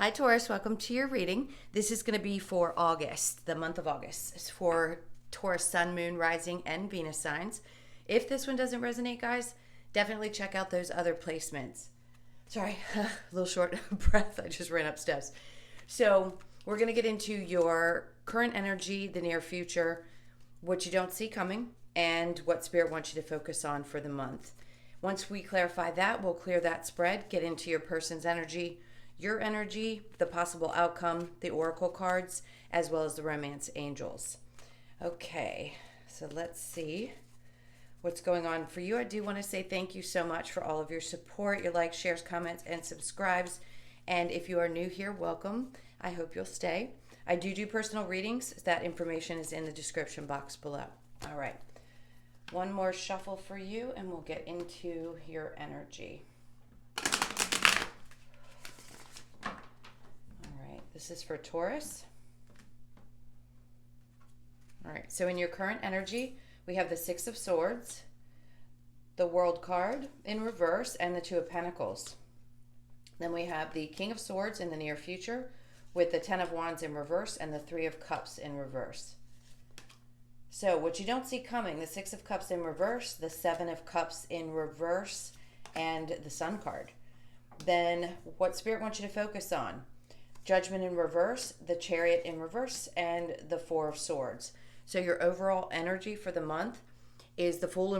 Hi, Taurus. Welcome to your reading. This is going to be for August, the month of August. It's for Taurus, Sun, Moon, Rising, and Venus signs. If this one doesn't resonate, guys, definitely check out those other placements. Sorry, a little short breath. I just ran upstairs. So we're going to get into your current energy, the near future, what you don't see coming, and what Spirit wants you to focus on for the month. Once we clarify that, we'll clear that spread, get into your person's energy, your energy, the possible outcome, the oracle cards, as well as the romance angels. Okay, so let's see what's going on for you. I do want to say thank you so much for all of your support, your likes, shares, comments, and subscribes. And if you are new here, welcome. I hope you'll stay. I do personal readings. That information is in the description box below. All right, one more shuffle for you, and we'll get into your energy. This is for Taurus. All right, so in your current energy, we have the Six of Swords, the World card in reverse, and the Two of Pentacles. Then we have the King of Swords in the near future with the Ten of Wands in reverse and the Three of Cups in reverse. So what you don't see coming, the Six of Cups in reverse, the Seven of Cups in reverse, and the Sun card. Then what Spirit wants you to focus on? Judgment in reverse, the Chariot in reverse, and the Four of Swords. So your overall energy for the month is the Fool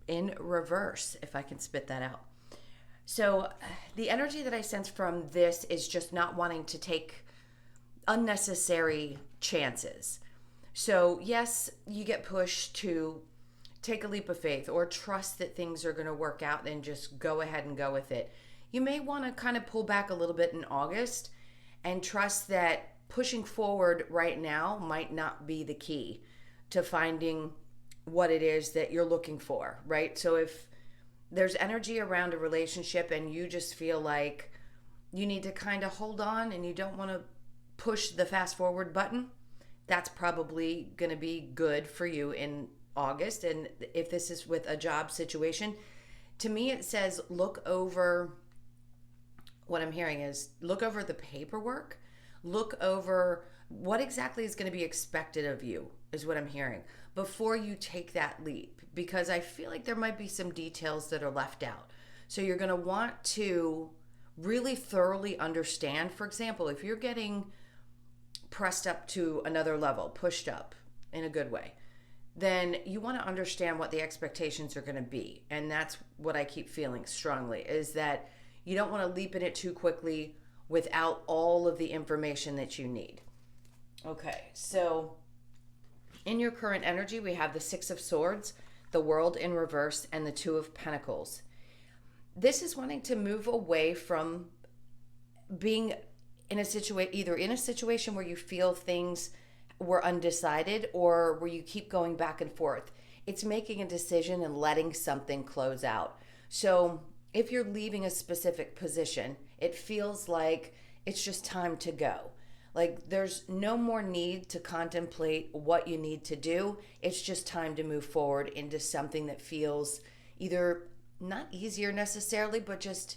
in reverse, if I can spit that out. So the energy that I sense from this is just not wanting to take unnecessary chances. So yes, you get pushed to take a leap of faith or trust that things are going to work out and just go ahead and go with it. You may want to kind of pull back a little bit in August and trust that pushing forward right now might not be the key to finding what it is that you're looking for, right? So if there's energy around a relationship and you just feel like you need to kind of hold on and you don't want to push the fast forward button, that's probably going to be good for you in August. And if this is with a job situation, to me it says look over. What I'm hearing is look over the paperwork, look over what exactly is going to be expected of you is what I'm hearing before you take that leap, because I feel like there might be some details that are left out. So you're going to want to really thoroughly understand. For example, if you're getting pressed up to another level, pushed up in a good way, then you want to understand what the expectations are going to be. And that's what I keep feeling strongly, is that you don't want to leap in it too quickly without all of the information that you need. Okay, so in your current energy, we have the Six of Swords, the World in reverse, and the Two of Pentacles. This is wanting to move away from being in a situation, either in a situation where you feel things were undecided or where you keep going back and forth. It's making a decision and letting something close out. So if you're leaving a specific position, it feels like it's just time to go. Like there's no more need to contemplate what you need to do. It's just time to move forward into something that feels either not easier necessarily, but just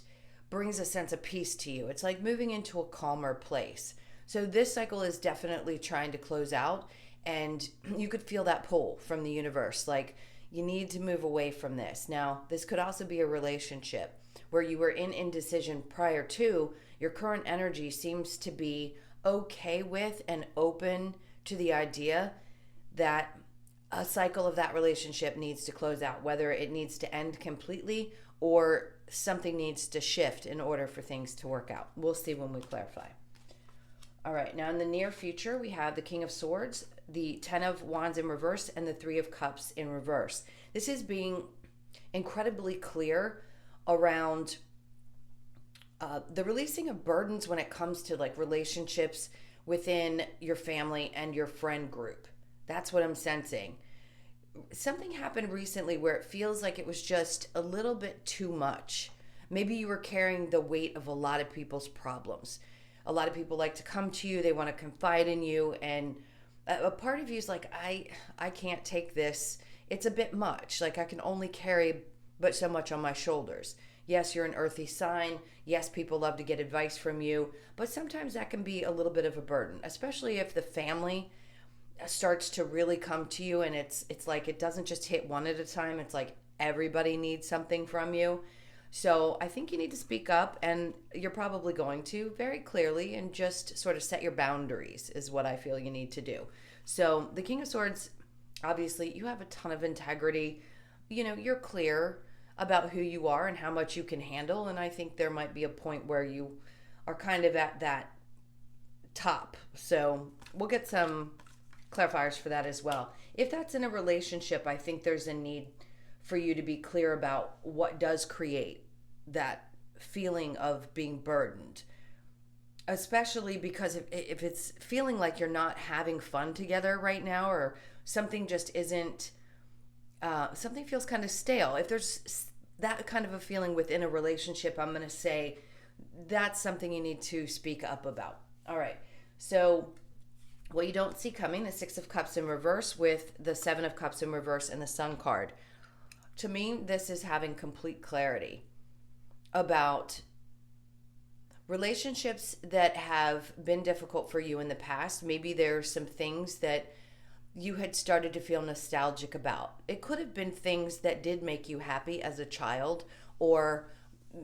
brings a sense of peace to you. It's like moving into a calmer place. So this cycle is definitely trying to close out, and you could feel that pull from the universe. Like, you need to move away from this. Now, this could also be a relationship where you were in indecision prior to. Your current energy seems to be okay with and open to the idea that a cycle of that relationship needs to close out, whether it needs to end completely or something needs to shift in order for things to work out. We'll see when we clarify. All right, now in the near future, we have the King of Swords, the Ten of Wands in reverse, and the Three of Cups in reverse. This is being incredibly clear around the releasing of burdens when it comes to like relationships within your family and your friend group. That's what I'm sensing. Something happened recently where it feels like it was just a little bit too much. Maybe you were carrying the weight of a lot of people's problems. A lot of people like to come to you, they want to confide in you, and a part of you is like, I can't take this. It's a bit much. Like I can only carry but so much on my shoulders. Yes, you're an earthy sign. Yes, people love to get advice from you, but sometimes that can be a little bit of a burden, especially if the family starts to really come to you and it's like it doesn't just hit one at a time. It's like everybody needs something from you. So I think you need to speak up, and you're probably going to very clearly, and just sort of set your boundaries is what I feel you need to do. So the King of Swords, obviously, you have a ton of integrity. You're clear about who you are and how much you can handle, and I think there might be a point where you are kind of at that top. So we'll get some clarifiers for that as well. If that's in a relationship, I think there's a need for you to be clear about what does create that feeling of being burdened, especially because if it's feeling like you're not having fun together right now, or something just isn't, something feels kind of stale. If there's that kind of a feeling within a relationship, I'm going to say that's something you need to speak up about. All right. So what you don't see coming, the Six of Cups in reverse with the Seven of Cups in reverse and the Sun card. To me, this is having complete clarity about relationships that have been difficult for you in the past. Maybe there's some things that you had started to feel nostalgic about. It could have been things that did make you happy as a child, or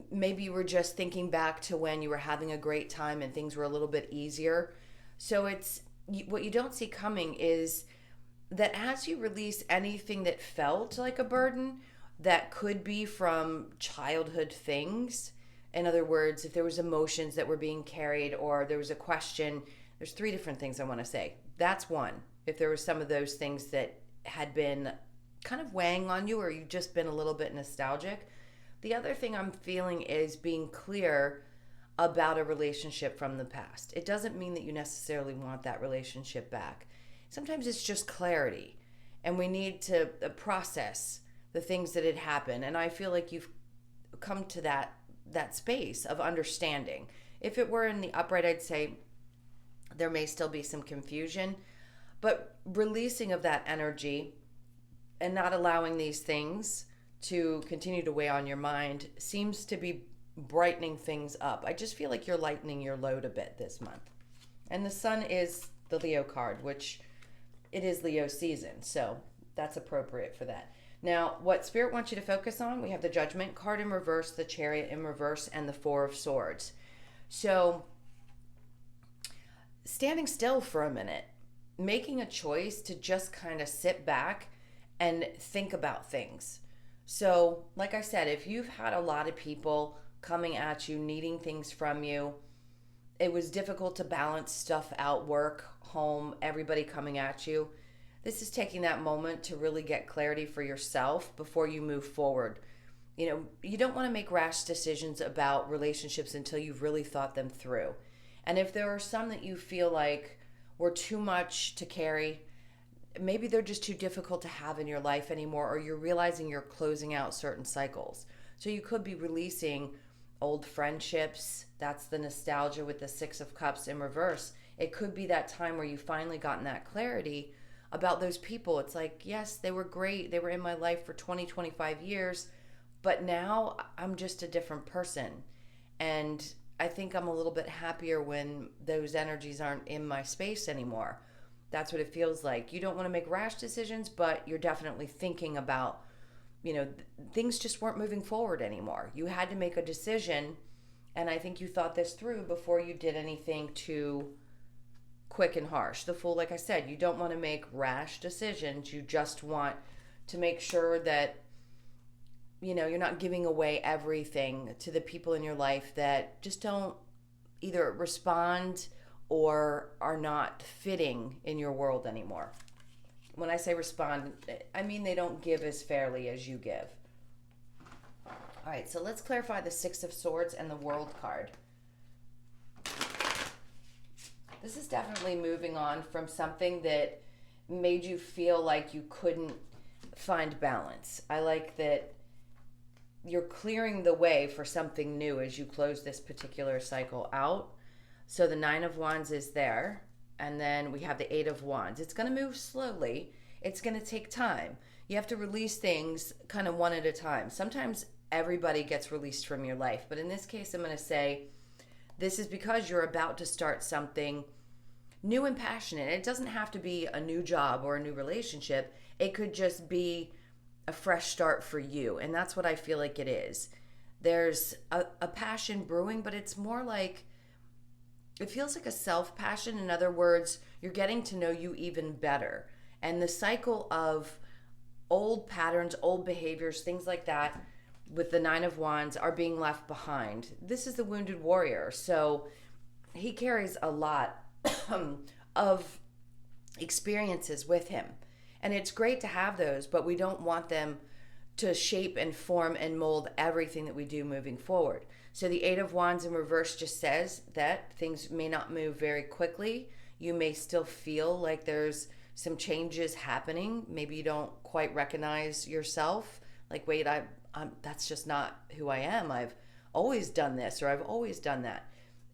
maybe you were just thinking back to when you were having a great time and things were a little bit easier. So it's what you don't see coming is that as you release anything that felt like a burden, that could be from childhood things. In other words, if there was emotions that were being carried, or there was a question, there's three different things I want to say. That's one. If there were some of those things that had been kind of weighing on you, or you've just been a little bit nostalgic. The other thing I'm feeling is being clear about a relationship from the past. It doesn't mean that you necessarily want that relationship back. Sometimes it's just clarity, and we need to process the things that had happened. And I feel like you've come to that space of understanding. If it were in the upright, I'd say there may still be some confusion, but releasing of that energy and not allowing these things to continue to weigh on your mind seems to be brightening things up. I just feel like you're lightening your load a bit this month. And the Sun is the Leo card, which it is Leo season, so that's appropriate for that. Now, what Spirit wants you to focus on, we have the Judgment card in reverse, the Chariot in reverse, and the Four of Swords. So, standing still for a minute, making a choice to just kind of sit back and think about things. So, like I said, if you've had a lot of people coming at you, needing things from you, it was difficult to balance stuff out, work, home, everybody coming at you. This is taking that moment to really get clarity for yourself before you move forward. You don't want to make rash decisions about relationships until you've really thought them through. And if there are some that you feel like were too much to carry, maybe they're just too difficult to have in your life anymore, or you're realizing you're closing out certain cycles. So you could be releasing old friendships. That's the nostalgia with the Six of Cups in reverse. It could be that time where you've finally gotten that clarity about those people. It's like, yes, they were great. They were in my life for 20, 25 years, but now I'm just a different person. And I think I'm a little bit happier when those energies aren't in my space anymore. That's what it feels like. You don't want to make rash decisions, but you're definitely thinking about, things just weren't moving forward anymore. You had to make a decision, and I think you thought this through before you did anything too quick and harsh. The Fool, like I said, you don't want to make rash decisions. You just want to make sure that, you're not giving away everything to the people in your life that just don't either respond or are not fitting in your world anymore. When I say respond, I mean they don't give as fairly as you give. All right, so let's clarify the Six of Swords and the World card. This is definitely moving on from something that made you feel like you couldn't find balance. I like that you're clearing the way for something new as you close this particular cycle out. So the Nine of Wands is there, and then we have the Eight of Wands. It's going to move slowly. It's going to take time. You have to release things kind of one at a time. Sometimes everybody gets released from your life. But in this case, I'm going to say this is because you're about to start something new and passionate. It doesn't have to be a new job or a new relationship. It could just be a fresh start for you. And that's what I feel like it is. There's a passion brewing, but it's more like, it feels like a self-passion. In other words, you're getting to know you even better. And the cycle of old patterns, old behaviors, things like that with the Nine of Wands are being left behind. This is the wounded warrior. So he carries a lot of experiences with him. And it's great to have those, but we don't want them to shape and form and mold everything that we do moving forward. So the Eight of Wands in reverse just says that things may not move very quickly. You may still feel like there's some changes happening. Maybe you don't quite recognize yourself. Like, wait, I'm that's just not who I am. I've always done this, or I've always done that.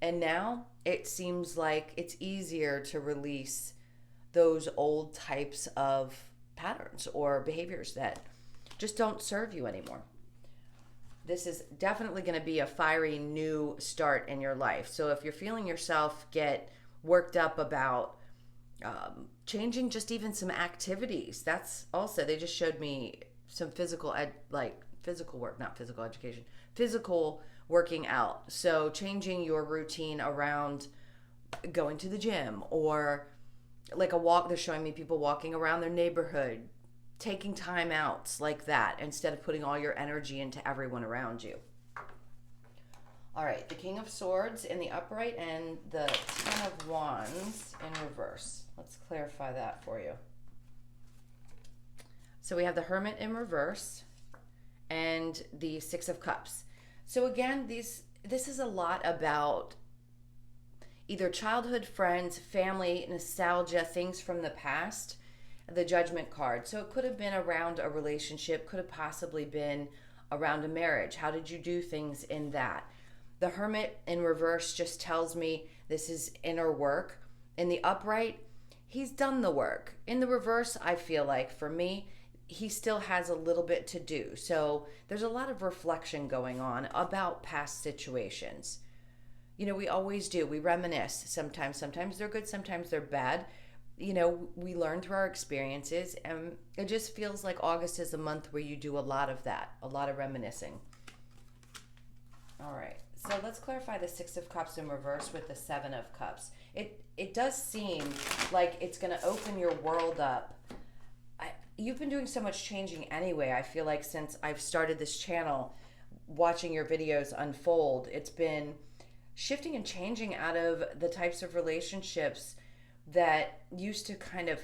And now it seems like it's easier to release those old types of patterns or behaviors that just don't serve you anymore. This is definitely going to be a fiery new start in your life. So if you're feeling yourself get worked up about changing just even some activities, that's also, they just showed me some physical work, not physical education, physical working out. So changing your routine around going to the gym, or like a walk. They're showing me people walking around their neighborhood, taking time outs like that instead of putting all your energy into everyone around you. All right, the King of Swords in the upright and the Ten of Wands in reverse. Let's clarify that for you. So we have the Hermit in reverse and the Six of Cups. So again, this is a lot about either childhood friends, family, nostalgia, things from the past. The Judgment card. So it could have been around a relationship, could have possibly been around a marriage. How did you do things in that? The Hermit in reverse just tells me this is inner work. In the upright, he's done the work. In the reverse, I feel like for me, he still has a little bit to do. So there's a lot of reflection going on about past situations. You know, we always do. We reminisce sometimes. Sometimes they're good, sometimes they're bad. You know, we learn through our experiences, and it just feels like August is a month where you do a lot of that, a lot of reminiscing. All right, so let's clarify the Six of Cups in reverse with the Seven of Cups. It does seem like it's going to open your world up. You've been doing so much changing anyway. I feel like since I've started this channel, watching your videos unfold, it's been shifting and changing out of the types of relationships that used to kind of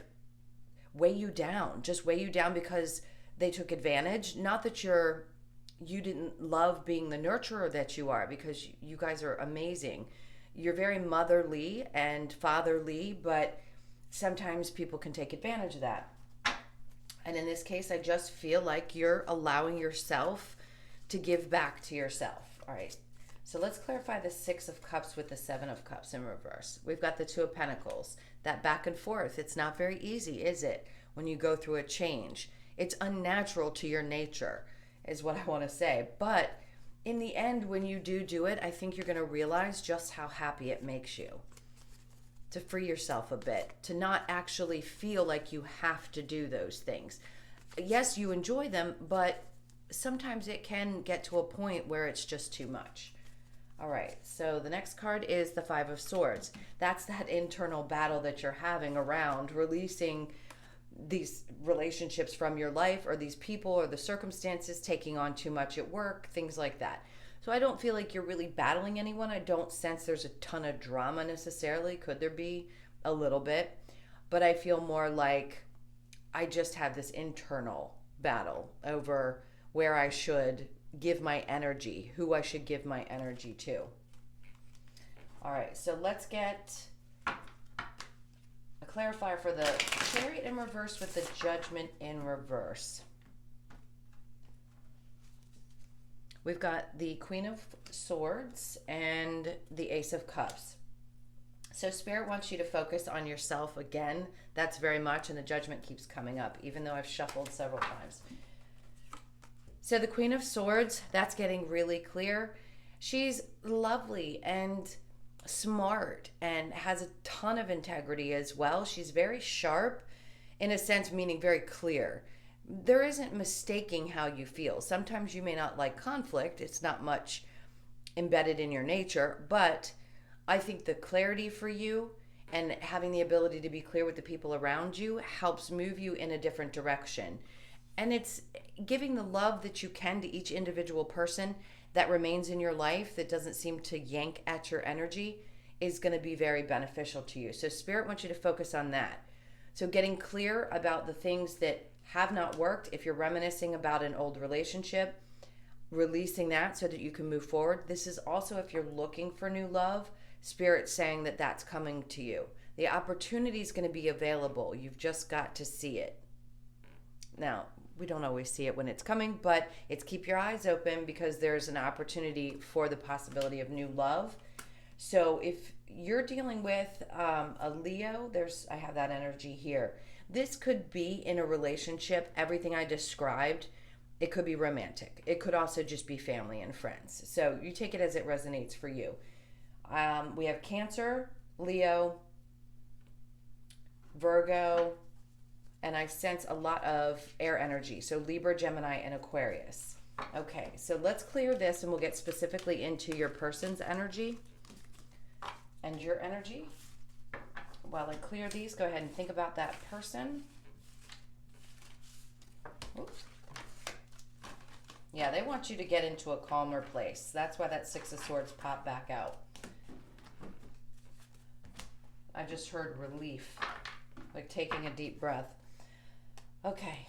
weigh you down, just weigh you down because they took advantage. Not that you didn't love being the nurturer that you are, because you guys are amazing. You're very motherly and fatherly, but sometimes people can take advantage of that. And in this case, I just feel like you're allowing yourself to give back to yourself. All right. So let's clarify the Six of Cups with the Seven of Cups in reverse. We've got the Two of Pentacles. That back and forth, it's not very easy, is it? When you go through a change. It's unnatural to your nature, is what I want to say. But in the end, when you do it, I think you're going to realize just how happy it makes you. To free yourself a bit. To not actually feel like you have to do those things. Yes, you enjoy them, but sometimes it can get to a point where it's just too much. All right, so the next card is the Five of Swords. That's that internal battle that you're having around releasing these relationships from your life, or these people or the circumstances taking on too much at work, things like that. So I don't feel like you're really battling anyone. I don't sense there's a ton of drama necessarily. Could there be? A little bit. But I feel more like I just have this internal battle over where I should give my energy, who I should give my energy to. All right, so let's get a clarifier for the Chariot in reverse with the Judgment in reverse. We've got the Queen of Swords and the Ace of Cups. So Spirit wants you to focus on yourself again. That's very much, and the Judgment keeps coming up, even though I've shuffled several times. So the Queen of Swords, that's getting really clear. She's lovely and smart and has a ton of integrity as well. She's very sharp in a sense, meaning very clear. There isn't mistaking how you feel. Sometimes you may not like conflict, it's not much embedded in your nature, but I think the clarity for you and having the ability to be clear with the people around you helps move you in a different direction. And it's giving the love that you can to each individual person that remains in your life that doesn't seem to yank at your energy is going to be very beneficial to you. So Spirit wants you to focus on that. So getting clear about the things that have not worked, if you're reminiscing about an old relationship, releasing that so that you can move forward. This is also if you're looking for new love, Spirit saying that that's coming to you. The opportunity is going to be available. You've just got to see it. Now, we don't always see it when it's coming, but it's keep your eyes open because there's an opportunity for the possibility of new love. So if you're dealing with a Leo, I have that energy here. This could be in a relationship, everything I described. It could be romantic. It could also just be family and friends. So you take it as it resonates for you. We have Cancer, Leo, Virgo, and I sense a lot of air energy. So Libra, Gemini, and Aquarius. Okay, so let's clear this and we'll get specifically into your person's energy and your energy. While I clear these, go ahead and think about that person. Oops. Yeah, they want you to get into a calmer place. That's why that Six of Swords popped back out. I just heard relief, like taking a deep breath. Okay,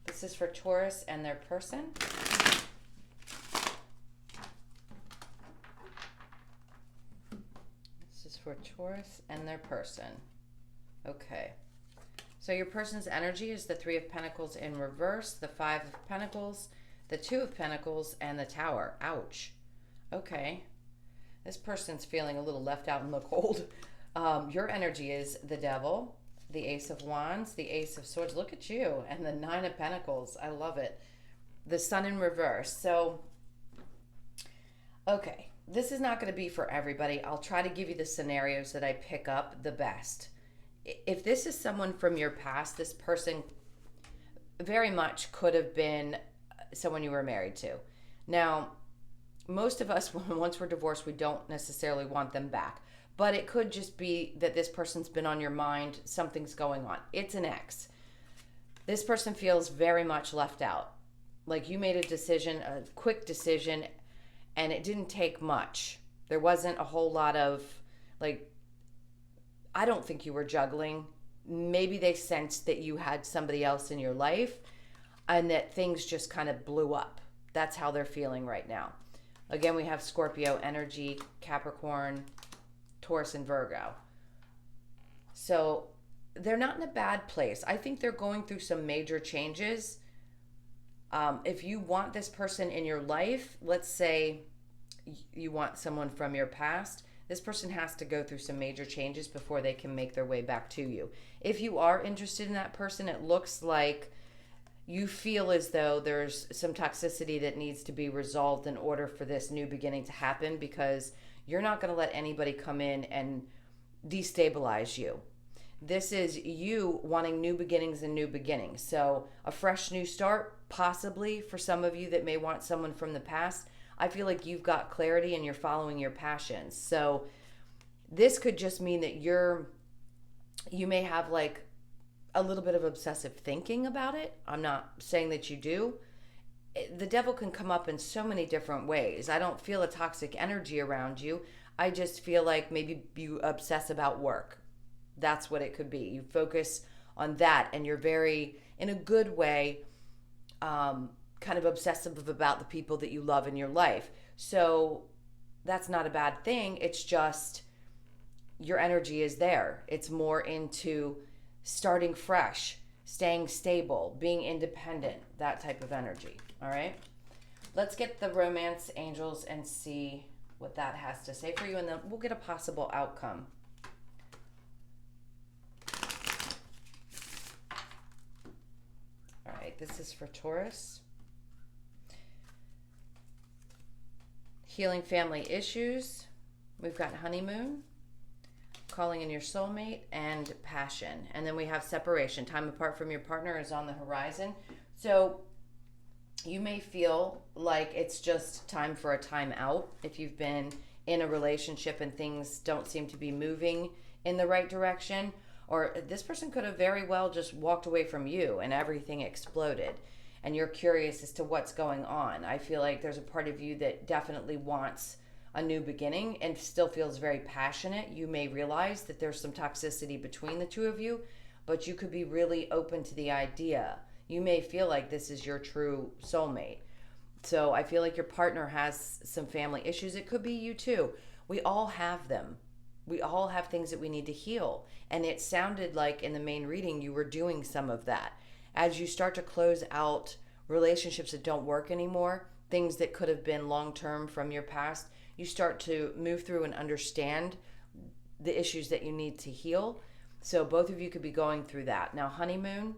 this is for Taurus and their person. This is for Taurus and their person. Okay, so your person's energy is the Three of Pentacles in reverse, the Five of Pentacles, the Two of Pentacles, and the Tower. Ouch. Okay, this person's feeling a little left out in the cold. Your energy is the Devil, the Ace of Wands, the Ace of Swords. Look at you. And the Nine of Pentacles. I love it. The Sun in reverse. So, okay. This is not going to be for everybody. I'll try to give you the scenarios that I pick up the best. If this is someone from your past, this person very much could have been someone you were married to. Now, most of us, once we're divorced, we don't necessarily want them back. But it could just be that this person's been on your mind, something's going on. It's an ex. This person feels very much left out. Like you made a decision, a quick decision, and it didn't take much. There wasn't a whole lot of, like, I don't think you were juggling. Maybe they sensed that you had somebody else in your life and that things just kind of blew up. That's how they're feeling right now. Again, we have Scorpio energy, Capricorn, Taurus, and Virgo. So they're not in a bad place. I think they're going through some major changes. If you want this person in your life, let's say you want someone from your past, this person has to go through some major changes before they can make their way back to you. If you are interested in that person, it looks like you feel as though there's some toxicity that needs to be resolved in order for this new beginning to happen, because you're not going to let anybody come in and destabilize you. This is you wanting new beginnings and new beginnings. So a fresh new start, possibly for some of you that may want someone from the past. I feel like you've got clarity and you're following your passions. So this could just mean that you may have like a little bit of obsessive thinking about it. I'm not saying that you do. The devil can come up in so many different ways. I don't feel a toxic energy around you. I just feel like maybe you obsess about work. That's what it could be. You focus on that and you're very, in a good way, kind of obsessive about the people that you love in your life. So that's not a bad thing. It's just your energy is there. It's more into starting fresh, staying stable, being independent, that type of energy. All right, let's get the romance angels and see what that has to say for you, and then we'll get a possible outcome. All right, this is for Taurus. Healing family issues. We've got honeymoon, calling in your soulmate, and passion. And then we have separation. Time apart from your partner is on the horizon. So you may feel like it's just time for a time out if you've been in a relationship and things don't seem to be moving in the right direction. Or this person could have very well just walked away from you and everything exploded. And you're curious as to what's going on. I feel like there's a part of you that definitely wants a new beginning and still feels very passionate. You may realize that there's some toxicity between the two of you, but you could be really open to the idea. You may feel like this is your true soulmate. So I feel like your partner has some family issues. It could be you too. We all have them. We all have things that we need to heal. And it sounded like in the main reading you were doing some of that. As you start to close out relationships that don't work anymore, things that could have been long-term from your past, you start to move through and understand the issues that you need to heal. So both of you could be going through that. Now, honeymoon,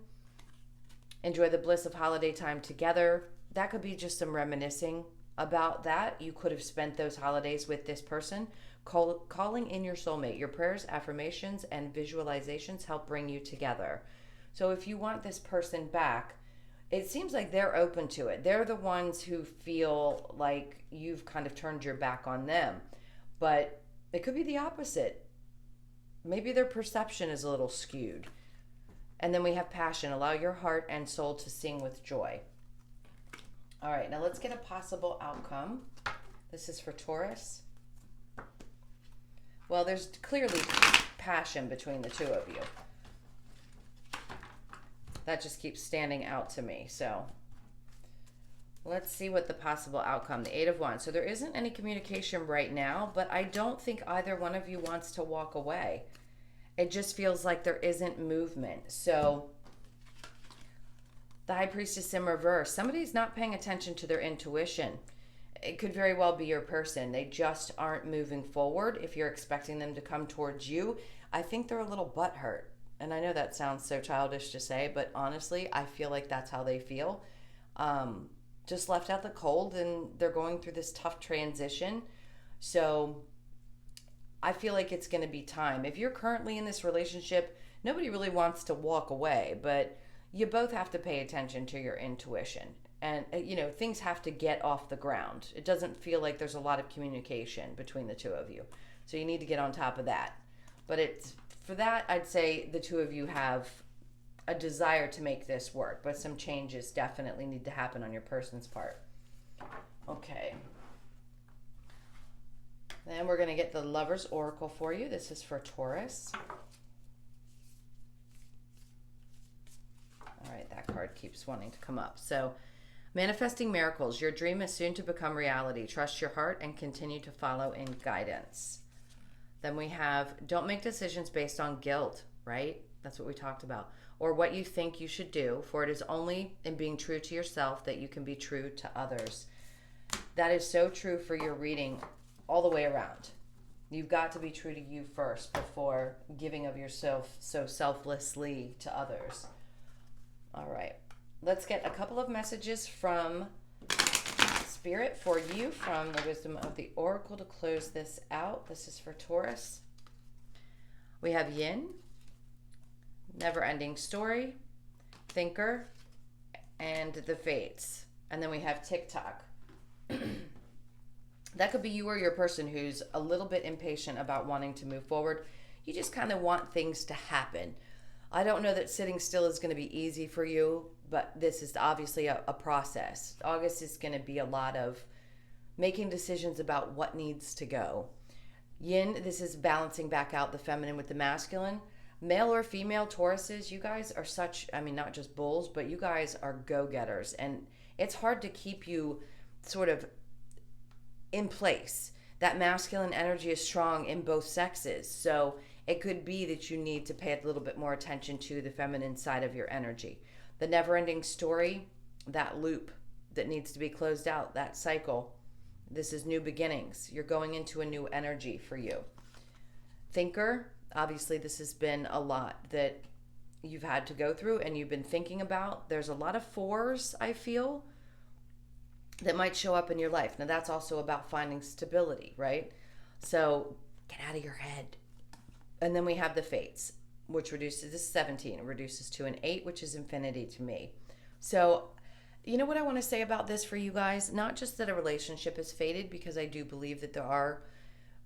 enjoy the bliss of holiday time together. That could be just some reminiscing about that. You could have spent those holidays with this person. Calling in your soulmate. Your prayers, affirmations, and visualizations help bring you together. So if you want this person back, it seems like they're open to it. They're the ones who feel like you've kind of turned your back on them. But it could be the opposite. Maybe their perception is a little skewed. And then we have passion. Allow your heart and soul to sing with joy. All right, now let's get a possible outcome. This is for Taurus. Well, there's clearly passion between the two of you. That just keeps standing out to me. So let's see what the possible outcome, the 8 of Wands. So there isn't any communication right now, but I don't think either one of you wants to walk away. It just feels like there isn't movement. So the High Priestess in reverse. Somebody's not paying attention to their intuition. It could very well be your person. They just aren't moving forward. If you're expecting them to come towards you, I think they're a little butthurt. And I know that sounds so childish to say, but honestly, I feel like that's how they feel. Just left out the cold, and they're going through this tough transition. So I feel like it's going to be time. If you're currently in this relationship, nobody really wants to walk away, but you both have to pay attention to your intuition. And, things have to get off the ground. It doesn't feel like there's a lot of communication between the two of you. So you need to get on top of that. But for that, I'd say the two of you have a desire to make this work, but some changes definitely need to happen on your person's part. Okay. Then we're going to get the Lover's Oracle for you. This is for Taurus. All right, that card keeps wanting to come up. So, manifesting miracles. Your dream is soon to become reality. Trust your heart and continue to follow in guidance. Then we have, don't make decisions based on guilt, right? That's what we talked about. Or what you think you should do, for it is only in being true to yourself that you can be true to others. That is so true for your reading all the way around. You've got to be true to you first before giving of yourself so selflessly to others. All right. Let's get a couple of messages from Spirit for you from the Wisdom of the Oracle to close this out. This is for Taurus. We have Yin, Never-Ending Story, Thinker, and the Fates. And then we have TikTok. That could be you or your person who's a little bit impatient about wanting to move forward. You just kind of want things to happen. I don't know that sitting still is going to be easy for you, but this is obviously a process. August is going to be a lot of making decisions about what needs to go. Yin, this is balancing back out the feminine with the masculine. Male or female Tauruses, you guys are not just bulls, but you guys are go-getters. And it's hard to keep you sort of in place. That masculine energy is strong in both sexes. So it could be that you need to pay a little bit more attention to the feminine side of your energy. The never-ending story, that loop that needs to be closed out, that cycle. This is new beginnings. You're going into a new energy for you. Thinker, obviously this has been a lot that you've had to go through and you've been thinking about. There's a lot of 4s, I feel. that might show up in your life. Now, that's also about finding stability, right? So get out of your head. And then we have the fates, which reduces, this is 17, it reduces to an 8, which is infinity to me. So, you know what I want to say about this for you guys? Not just that a relationship is fated, because I do believe that there are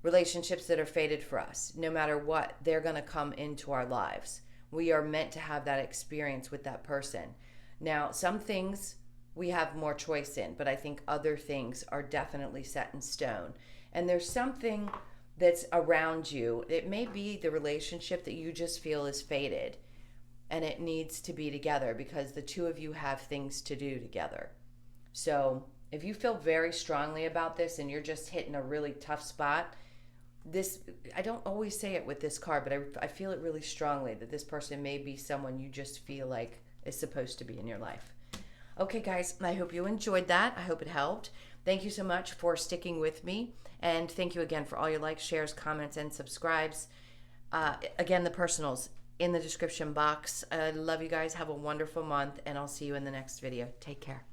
relationships that are fated for us. No matter what, they're going to come into our lives. We are meant to have that experience with that person. Now, some things we have more choice in, but I think other things are definitely set in stone. And there's something that's around you. It may be the relationship that you just feel is fated, and it needs to be together because the two of you have things to do together. So if you feel very strongly about this and you're just hitting a really tough spot, this, I don't always say it with this card, but I feel it really strongly that this person may be someone you just feel like is supposed to be in your life. Okay, guys, I hope you enjoyed that. I hope it helped. Thank you so much for sticking with me. And thank you again for all your likes, shares, comments, and subscribes. Again, the personals in the description box. I love you guys. Have a wonderful month, and I'll see you in the next video. Take care.